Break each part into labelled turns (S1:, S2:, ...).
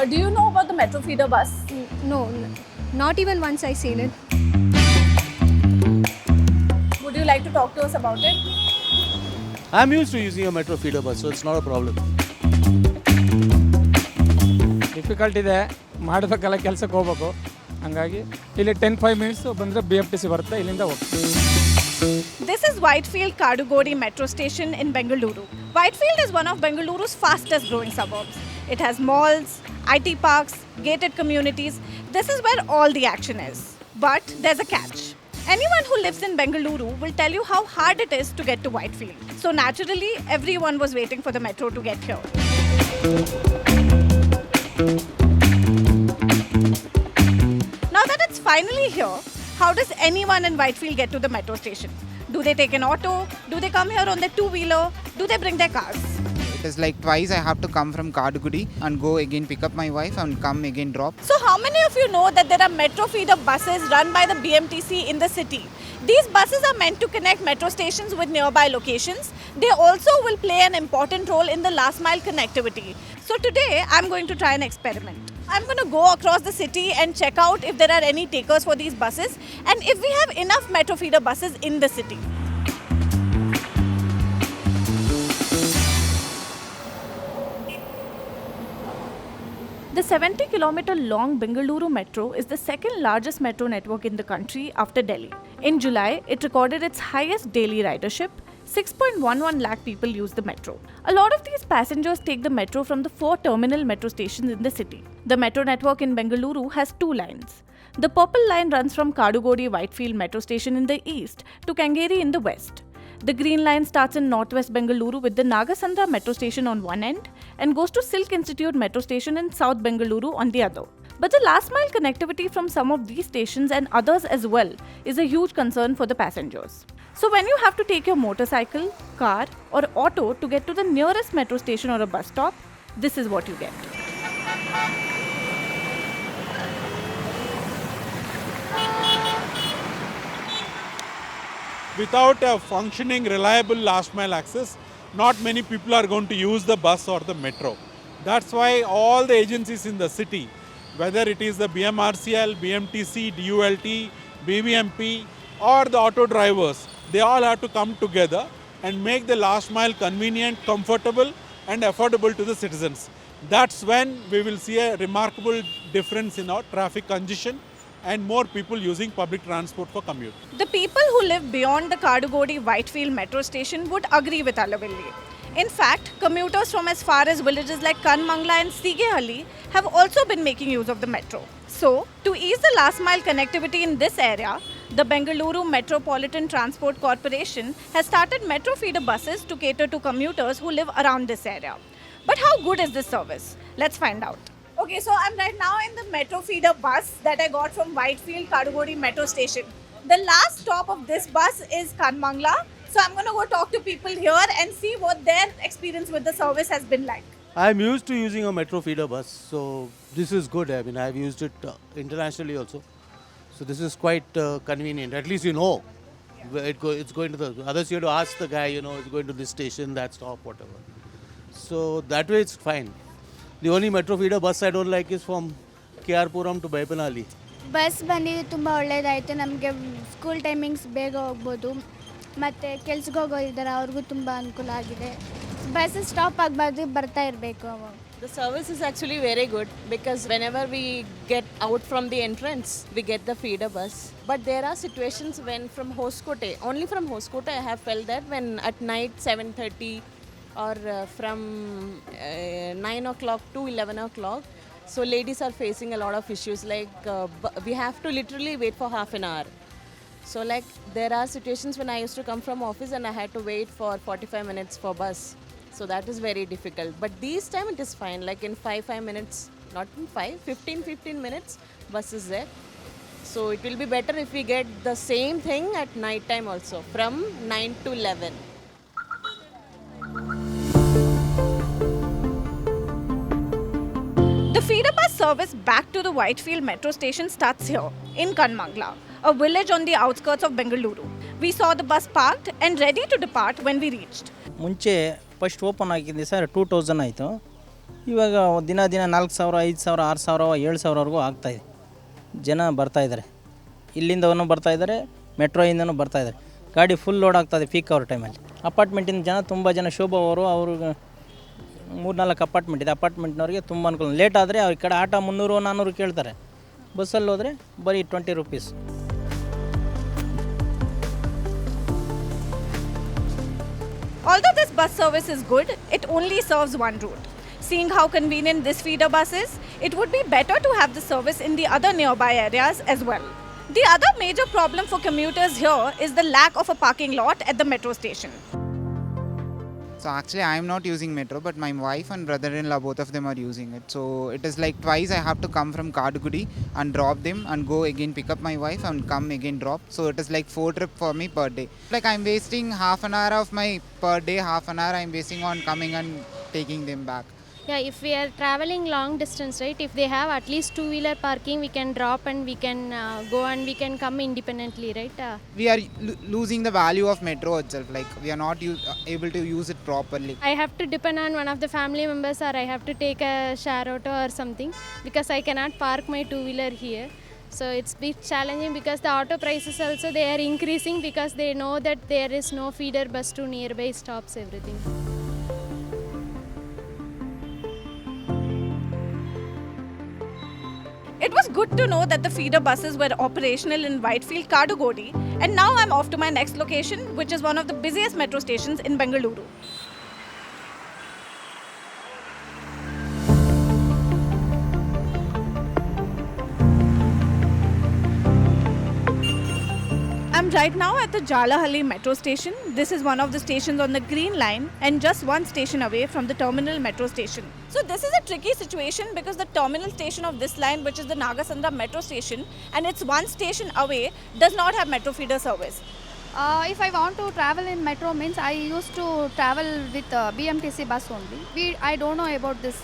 S1: Do you know about the metro feeder bus?
S2: No, not even once I seen it.
S1: Would you like to talk to us about it?
S3: I'm used to using a metro feeder bus, so it's not a problem.
S4: Difficult ಇದೆ, ಮಾಡಬೇಕಲ್ಲ, ಕೆಲಸಕ್ಕೆ ಹೋಗ್ಬೇಕು. ಹಂಗಾಗಿ ಇಲ್ಲಿ 10-5 minutes ಬಂದರೆ BMTC ಬರುತ್ತೆ, ಇಲ್ಲಿಂದ ಹೋಗ್ತೀವಿ.
S1: This is Whitefield Kadugodi metro station in Bengaluru. Whitefield is one of Bengaluru's fastest growing suburbs. It has malls, IT parks, gated communities. This is where all the action is. But there's a catch. Anyone who lives in Bengaluru will tell you how hard it is to get to Whitefield. So naturally, everyone was waiting for the metro to get here. Now that it's finally here, how does anyone in Whitefield get to the metro station? Do they take an auto? Do they come here on their two-wheeler? Do they bring their cars?
S5: It is like twice I have to come from Kadugudi and go again pick up my wife and come again drop.
S1: So how many of you know that there are metro feeder buses run by the BMTC in the city? These buses are meant to connect metro stations with nearby locations. They also will play an important role in the last mile connectivity. So today I'm going to try an experiment. I'm going to go across the city and check out if there are any takers for these buses and if we have enough metro feeder buses in the city. The 70-kilometer long Bengaluru Metro is the second largest metro network in the country after Delhi. In July, it recorded its highest daily ridership. 6.11 lakh people use the metro. A lot of these passengers take the metro from the 4 terminal metro stations in the city. The metro network in Bengaluru has 2 lines. The purple line runs from Kadugodi Whitefield metro station in the east to Kangeri in the west. The green line starts in northwest Bengaluru with the Nagasandra metro station on one end and goes to Silk Institute metro station in south Bengaluru on the other. But the last mile connectivity from some of these stations and others as well is a huge concern for the passengers. So when you have to take your motorcycle, car or auto to get to the nearest metro station or a bus stop, this is what you get.
S6: Without a functioning, reliable last mile access, not many people are going to use the bus or the metro. That's why all the agencies in the city, whether it is the BMRCL, BMTC, DULT, BBMP or the auto drivers, they all have to come together and make the last mile convenient, comfortable and affordable to the citizens. That's when we will see a remarkable difference in our traffic congestion and more people using public transport for commute.
S1: The people who live beyond the Kadugodi Whitefield metro station would agree with Alavilli. In fact, commuters from as far as villages like Kanmangla and Sigehalli have also been making use of the metro. So, to ease the last mile connectivity in this area, the Bengaluru Metropolitan Transport Corporation has started metro feeder buses to cater to commuters who live around this area. But how good is this service? Let's find out. Okay, so I'm right now in the metro feeder bus that I got from Whitefield Kadugodi metro station. The last stop of this bus is Kanmangla. So I'm going to go talk to people here and see what their experience with the service has been like.
S3: I'm used to using a metro feeder bus, so this is good. I mean, I've used it internationally also. So this is quite convenient. At least you know where it's going to the... Others you have to ask the guy, you know, it's going to this station, that stop, whatever. So that way it's fine. The only metro feeder bus I don't like is from KR Puram to Baipanali.
S2: Bus ಬಂದಿದ್ದು ತುಂಬ ಒಳ್ಳೆಯದಾಯಿತು. ನಮಗೆ school timings ಬೇಗ ಹೋಗ್ಬೋದು, ಮತ್ತು ಕೆಲ್ಸಕ್ಕೆ ಹೋಗೋರಿದ್ದಾರೆ ಅವ್ರಿಗೂ ತುಂಬ ಅನುಕೂಲ ಆಗಿದೆ. ಬಸ್ ಸ್ಟಾಪ್ ಆಗಬಾರ್ದು, ಬರ್ತಾ ಇರಬೇಕು ಅವಾಗ.
S7: The service is actually very good because whenever we get out from the entrance, we get the feeder bus. But there are situations when from Hoskote, only from Hoskote I have felt that when at night 7:30 or from 9 o'clock to 11 o'clock, so ladies are facing a lot of issues like we have to literally wait for half an hour. So like there are situations when I used to come from office and I had to wait for 45 minutes for bus. So that is very difficult. But this time it is fine. Like in 5 minutes, not in 15 minutes, bus is there. So it will be better if we get the same thing at night time also, from 9 to 11.
S1: The feeder bus service back to the Whitefield metro station starts here in Kanmangla, a village on the outskirts of Bengaluru. We saw the bus parked and ready to depart when we reached.
S8: ಮುಂಚೆ first open ಆಗಿದ್ದು sir 2000 ಆಯಿತು. ಇವಾಗ ದಿನ 4,000 5,000 6,000 7,000ವರೆಗೂ ಆಗ್ತಾಯಿದೆ. ಜನ ಬರ್ತಾಯಿದ್ದಾರೆ, ಇಲ್ಲಿಂದನೂ ಬರ್ತಾಯಿದ್ದಾರೆ, ಮೆಟ್ರೋಯಿಂದನೂ ಬರ್ತಾಯಿದ್ದಾರೆ. ಗಾಡಿ full load ಆಗ್ತದೆ peak hour ಟೈಮಲ್ಲಿ. ಅಪಾರ್ಟ್ಮೆಂಟಿಂದ ಜನ ತುಂಬ ಜನ ಶೋಭಾ ಅವರು 3-4 ಅಪಾರ್ಟ್ಮೆಂಟ್ ಇದೆ, ಅಪಾರ್ಟ್ಮೆಂಟ್ನವ್ರಿಗೆ ತುಂಬ ಅನುಕೂಲ. ಲೇಟ್ ಆದರೆ ಅವ್ರ ಕಡೆ ಆಟೋ 300-400 ಕೇಳ್ತಾರೆ, ಬಸ್ಸಲ್ಲಿ ಹೋದರೆ ಬರೀ 20 rupees.
S1: Although this bus service is good, it only serves one route. Seeing how convenient this feeder bus is, it would be better to have the service in the other nearby areas as well. The other major problem for commuters here is the lack of a parking lot at the metro station.
S5: So actually I am not using metro, but my wife and brother-in-law, both of them are using it. So it is like twice I have to come from Kadugudi and drop them and go again pick up my wife and come again drop. So it is like 4 trips for me per day. Like I'm wasting half an hour of my per day, half an hour I'm wasting on coming and taking them back.
S9: Yeah, if we are traveling long distance, right, if they have at least two-wheeler parking, we can drop and we can go and we can come independently, right?
S5: We are losing the value of metro itself. Like we are not able to use it properly.
S9: I have to depend on one of the family members, or I have to take a share auto or something, because I cannot park my two-wheeler here. So it's a bit challenging, because the auto prices also they are increasing, because they know that there is no feeder bus to nearby stops, everything.
S1: It was good to know that the feeder buses were operational in Whitefield, Kadugodi, and now I'm off to my next location, which is one of the busiest metro stations in Bengaluru. I'm right now at the Jalahalli metro station. This is one of the stations on the Green Line and just one station away from the terminal metro station. So this is a tricky situation because the terminal station of this line, which is the Nagasandra metro station, and it's one station away, does not have metro feeder service.
S2: If I want to travel in metro means I used to travel with BMTC bus only. I don't know about this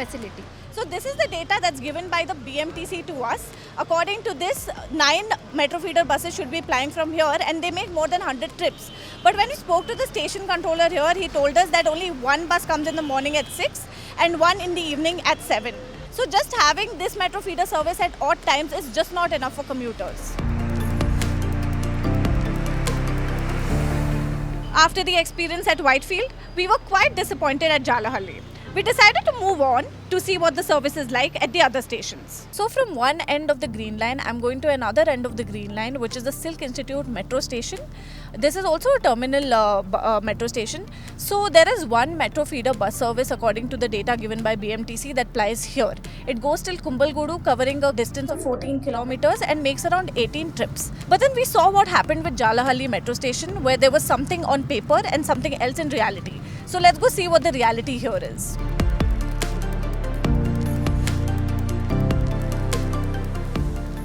S2: facility.
S1: So this is the data that's given by the BMTC to us. According to this, 9 metro feeder buses should be plying from here, and they make more than 100 trips. But when we spoke to the station controller here, he told us that only one bus comes in the morning at 6 and one in the evening at 7. So just having this metro feeder service at odd times is just not enough for commuters. After the experience at Whitefield, we were quite disappointed at Jalahalli. We decided to move on to see what the service is like at the other stations. So from one end of the Green Line, I'm going to another end of the Green Line, which is the Silk Institute metro station. This is also a terminal metro station. So there is one metro feeder bus service according to the data given by BMTC that plies here. It goes till Kumbalgodu, covering a distance of 14 kilometers and makes around 18 trips. But then we saw what happened with Jalahalli metro station, where there was something on paper and something else in reality. So let's go see what the reality here is.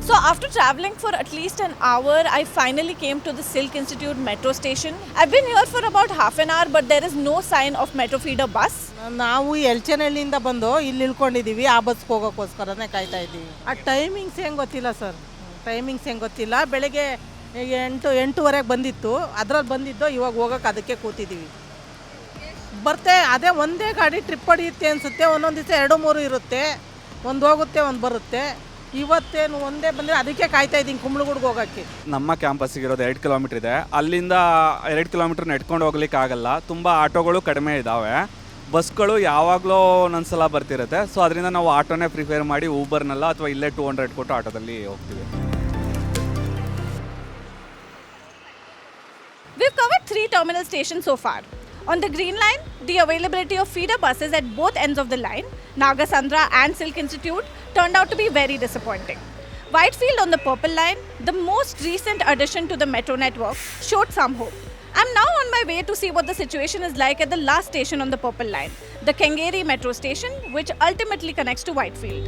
S1: So after traveling for at least an hour, I finally came to the Silk Institute metro station. I've been here for about half an hour, but there is no sign of metro feeder bus.
S10: ನಾವು ಎಲ್ಚನಹಳ್ಳಿಯಿಂದ ಬಂದು ಇಲ್ಲಿ ಇಳ್ಕೊಂಡಿದ್ದೀವಿ, ಆ ಬಸ್ಗೆ ಹೋಗೋಕ್ಕೋಸ್ಕರನೇ ಕಾಯ್ತಾ ಇದ್ದೀವಿ. ಆ timings ಹೆಂಗೆ ಗೊತ್ತಿಲ್ಲ ಸರ್, ಟೈಮಿಂಗ್ಸ್ ಹೆಂಗೆ ಗೊತ್ತಿಲ್ಲ. ಬೆಳಗ್ಗೆ 8-8:30 ಬಂದಿತ್ತು, ಅದ್ರಲ್ಲಿ ಬಂದಿದ್ದು, ಇವಾಗ ಹೋಗೋಕೆ ಅದಕ್ಕೆ ಕೂತಿದ್ದೀವಿ. ಬರ್ತೆ ಅದೇ ಒಂದೇ ಗಾಡಿ ಟ್ರಿಪ್ ಹೊಡೆಯುತ್ತೆ ಅನಿಸುತ್ತೆ, ಒಂದೊಂದು ದಿವಸ 2-3 ಇರುತ್ತೆ, ಒಂದು ಹೋಗುತ್ತೆ ಒಂದು ಬರುತ್ತೆ. ಇವತ್ತೇನು ಒಂದೇ ಬಂದರೆ ಅದಕ್ಕೆ ಕಾಯ್ತಾ ಇದ್ದೀನಿ ಕುಂಬಳಗೂಡಿಗೆ ಹೋಗೋಕ್ಕೆ.
S11: ನಮ್ಮ ಕ್ಯಾಂಪಸ್ಸಿಗೆ ಇರೋದು 2 ಕಿಲೋಮೀಟ್ರ್ ಇದೆ. ಅಲ್ಲಿಂದ 2 ಕಿಲೋಮೀಟ್ರ್ ನಡ್ಕೊಂಡು ಹೋಗ್ಲಿಕ್ಕೆ ಆಗಲ್ಲ, ತುಂಬ ಆಟೋಗಳು ಕಡಿಮೆ ಇದ್ದಾವೆ. ಬಸ್ಗಳು ಯಾವಾಗಲೂ ಒಂದೊಂದ್ಸಲ ಬರ್ತಿರುತ್ತೆ. ಸೊ ಅದರಿಂದ ನಾವು ಆಟೋನೇ ಪ್ರಿಫೇರ್ ಮಾಡಿ ಊಬರ್ನಲ್ಲ ಅಥವಾ ಇಲ್ಲೇ 200 ಕೊಟ್ಟು ಆಟೋದಲ್ಲಿ ಹೋಗ್ತೀವಿ.
S1: We've covered 3 terminal stations so far. On the Green Line, the availability of feeder buses at both ends of the line, Nagasandra and Silk Institute, turned out to be very disappointing. Whitefield on the Purple Line, the most recent addition to the metro network, showed some hope. I'm now on my way to see what the situation is like at the last station on the Purple Line, the Kengeri metro station, which ultimately connects to Whitefield.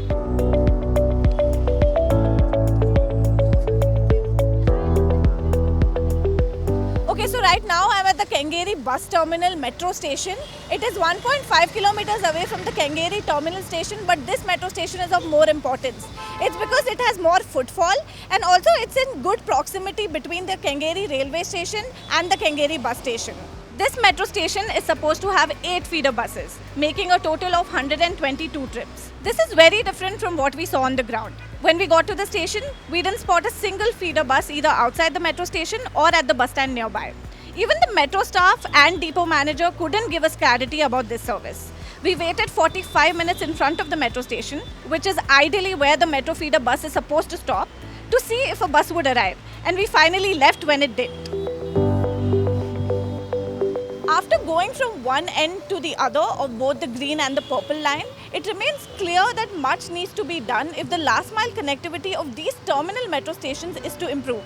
S1: Okay, so right now I'm at the Kengeri bus terminal metro station. It is 1.5 kilometers away from the Kengeri terminal station, but this metro station is of more importance. It's because it has more footfall, and also it's in good proximity between the Kengeri railway station and the Kengeri bus station. This metro station is supposed to have 8 feeder buses, making a total of 122 trips. This is very different from what we saw on the ground. When we got to the station, we didn't spot a single feeder bus either outside the metro station or at the bus stand nearby. Even the metro staff and depot manager couldn't give us clarity about this service. We waited 45 minutes in front of the metro station, which is ideally where the metro feeder bus is supposed to stop, to see if a bus would arrive, and we finally left when it did. After going from one end to the other of both the green and the purple line, it remains clear that much needs to be done if the last mile connectivity of these terminal metro stations is to improve.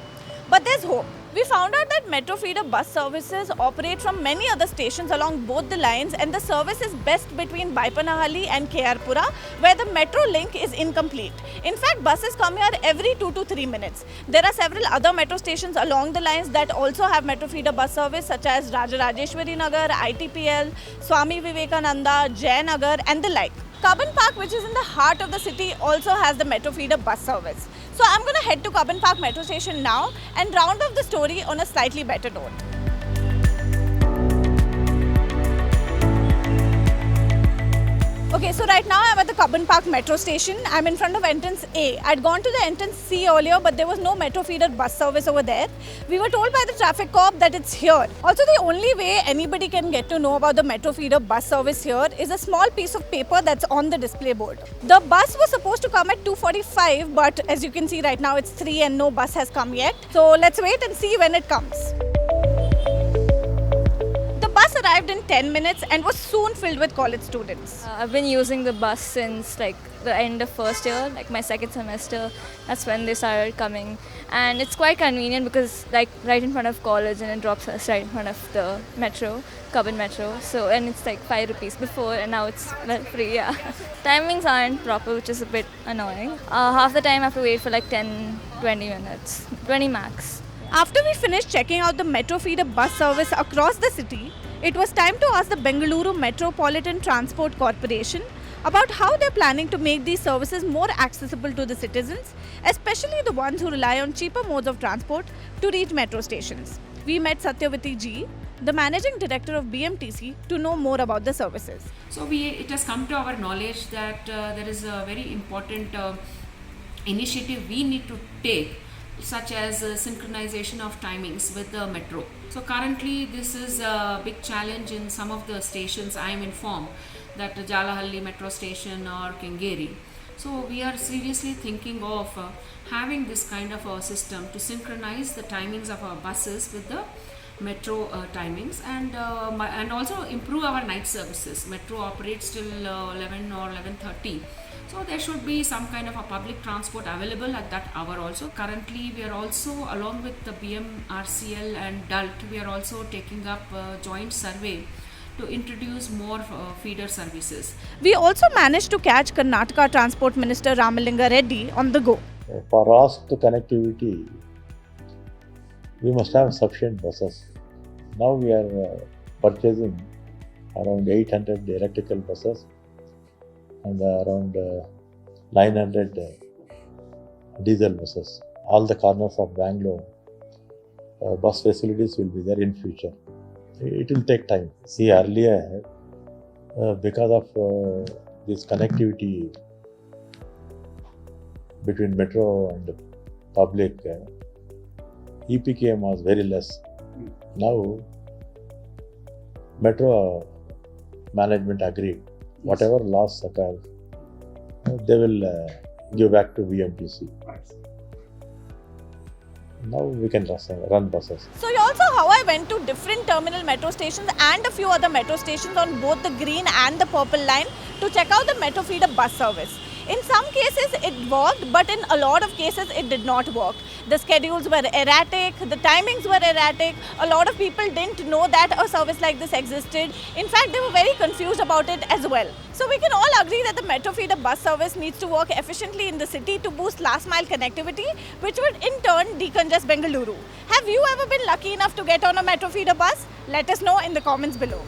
S1: But there's hope. We found out that metro feeder bus services operate from many other stations along both the lines, and the service is best between Baipanahalli and KR-Pura, where the metro link is incomplete. In fact, buses come here every 2 to 3 minutes. There are several other metro stations along the lines that also have metro feeder bus service, such as Rajarajeshwari Nagar, ITPL, Swami Vivekananda, Jayanagar and the like. Cubbon Park, which is in the heart of the city, also has the metro feeder bus service. So I'm going to head to Cubbon Park metro station now and round off the story on a slightly better note. Okay, so right now I'm at the Cubbon Park metro station. I'm in front of entrance A. I'd gone to the entrance C earlier, but there was no metro feeder bus service over there. We were told by the traffic cop that it's here. Also, the only way anybody can get to know about the metro feeder bus service here is a small piece of paper that's on the display board. The bus was supposed to come at 2:45, but as you can see right now it's 3 and no bus has come yet. So let's wait and see when it comes. The bus arrived in 10 minutes and was soon filled with college students.
S12: I've been using the bus since like the end of first year, like my second semester. That's when they started coming, and it's quite convenient because like right in front of college, and it drops us right in front of the metro, Cubbon Metro. So and it's like 5 rupees before, and now it's free. Yeah, timings aren't proper, which is a bit annoying. Half the time I have to wait for like 10-20 minutes, 20 max.
S1: After we finished checking out the metro feeder bus service across the city, it was time to ask the Bengaluru Metropolitan Transport Corporation about how they're planning to make these services more accessible to the citizens, especially the ones who rely on cheaper modes of transport to reach metro stations. We met Satyavati Ji, the managing director of BMTC, to know more about the services.
S13: So it has come to our knowledge that there is a very important initiative we need to take, such as synchronization of timings with the metro. So currently this is a big challenge in some of the stations. I am informed that Jalahalli metro station or Kengeri. So we are seriously thinking of having this kind of a system to synchronize the timings of our buses with the metro timings, and also improve our night services. Metro operates till 11 or 11:30. So there should be some kind of a public transport available at that hour also. Currently we are also, along with the BMRCL and DULT, we are also taking up a joint survey to introduce more feeder services.
S1: We also managed to catch Karnataka Transport Minister Ramalinga Reddy on the go.
S14: For us to connectivity, we must have sufficient buses. Now we are purchasing around 800 electrical buses and around 900 diesel buses. All the corners of Bangalore, bus facilities will be there in future. It will take time. See, earlier, because of this connectivity between metro and public, EPKM was very less. Now, metro management agreed. Whatever loss occurs, they will give back to BMTC. Now we can run buses.
S1: So you also how I went to different terminal metro stations and a few other metro stations on both the green and the purple line to check out the metro feeder bus service. In some cases it worked, but in a lot of cases it did not work. The schedules were erratic, the timings were erratic, a lot of people didn't know that a service like this existed. In fact, they were very confused about it as well. So we can all agree that the metro feeder bus service needs to work efficiently in the city to boost last mile connectivity, which would in turn decongest Bengaluru. Have you ever been lucky enough to get on a metro feeder bus? Let us know in the comments below.